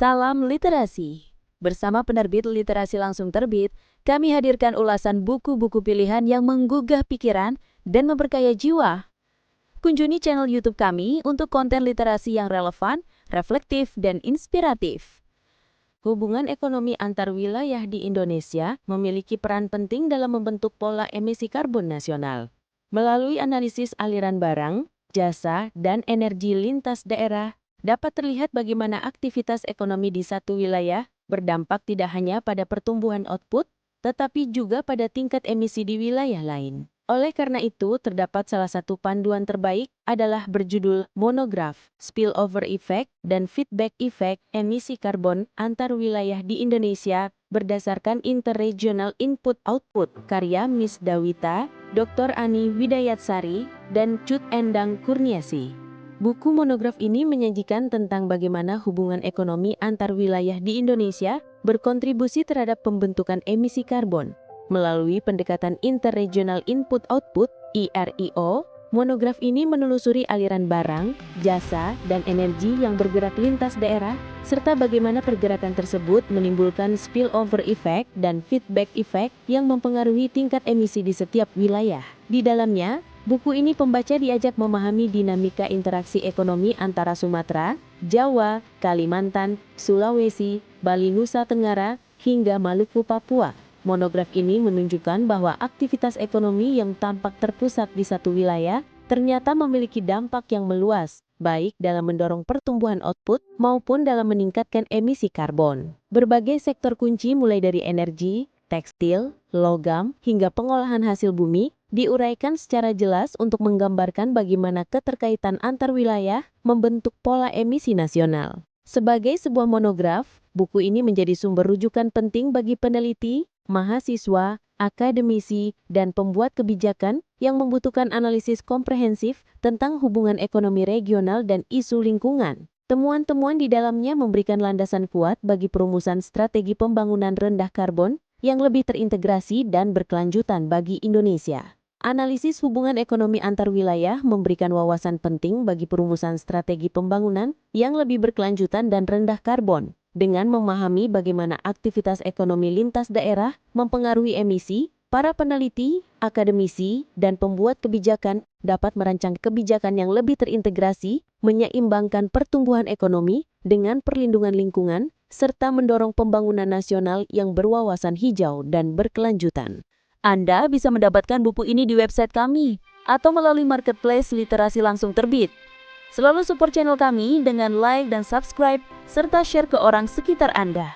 Salam literasi. Bersama penerbit Literasi Langsung Terbit, kami hadirkan ulasan buku-buku pilihan yang menggugah pikiran dan memperkaya jiwa. Kunjungi channel YouTube kami untuk konten literasi yang relevan, reflektif, dan inspiratif. Hubungan ekonomi antar wilayah di Indonesia memiliki peran penting dalam membentuk pola emisi karbon nasional. Melalui analisis aliran barang, jasa, dan energi lintas daerah, dapat terlihat bagaimana aktivitas ekonomi di satu wilayah berdampak tidak hanya pada pertumbuhan output, tetapi juga pada tingkat emisi di wilayah lain. Oleh karena itu, terdapat salah satu panduan terbaik adalah berjudul Monograf, Spillover Effect dan Feedback Effect Emisi Karbon Antar Wilayah di Indonesia berdasarkan Interregional Input-Output karya Miss Dawita, Dr. Ani Widayatsari, dan Cut Endang Kurniasi. Buku monograf ini menyajikan tentang bagaimana hubungan ekonomi antar wilayah di Indonesia berkontribusi terhadap pembentukan emisi karbon. Melalui pendekatan Interregional Input-Output (IRIO), monograf ini menelusuri aliran barang, jasa, dan energi yang bergerak lintas daerah, serta bagaimana pergerakan tersebut menimbulkan spillover effect dan feedback effect yang mempengaruhi tingkat emisi di setiap wilayah. Di dalamnya, buku ini pembaca diajak memahami dinamika interaksi ekonomi antara Sumatera, Jawa, Kalimantan, Sulawesi, Bali Nusa Tenggara, hingga Maluku Papua. Monograf ini menunjukkan bahwa aktivitas ekonomi yang tampak terpusat di satu wilayah ternyata memiliki dampak yang meluas, baik dalam mendorong pertumbuhan output maupun dalam meningkatkan emisi karbon. Berbagai sektor kunci mulai dari energi, tekstil, logam, hingga pengolahan hasil bumi diuraikan secara jelas untuk menggambarkan bagaimana keterkaitan antar wilayah membentuk pola emisi nasional. Sebagai sebuah monograf, buku ini menjadi sumber rujukan penting bagi peneliti, mahasiswa, akademisi, dan pembuat kebijakan yang membutuhkan analisis komprehensif tentang hubungan ekonomi regional dan isu lingkungan. Temuan-temuan di dalamnya memberikan landasan kuat bagi perumusan strategi pembangunan rendah karbon yang lebih terintegrasi dan berkelanjutan bagi Indonesia. Analisis hubungan ekonomi antar wilayah memberikan wawasan penting bagi perumusan strategi pembangunan yang lebih berkelanjutan dan rendah karbon. Dengan memahami bagaimana aktivitas ekonomi lintas daerah mempengaruhi emisi, para peneliti, akademisi, dan pembuat kebijakan dapat merancang kebijakan yang lebih terintegrasi, menyeimbangkan pertumbuhan ekonomi dengan perlindungan lingkungan, serta mendorong pembangunan nasional yang berwawasan hijau dan berkelanjutan. Anda bisa mendapatkan buku ini di website kami atau melalui marketplace Literasi Langsung Terbit. Selalu support channel kami dengan like dan subscribe, serta share ke orang sekitar Anda.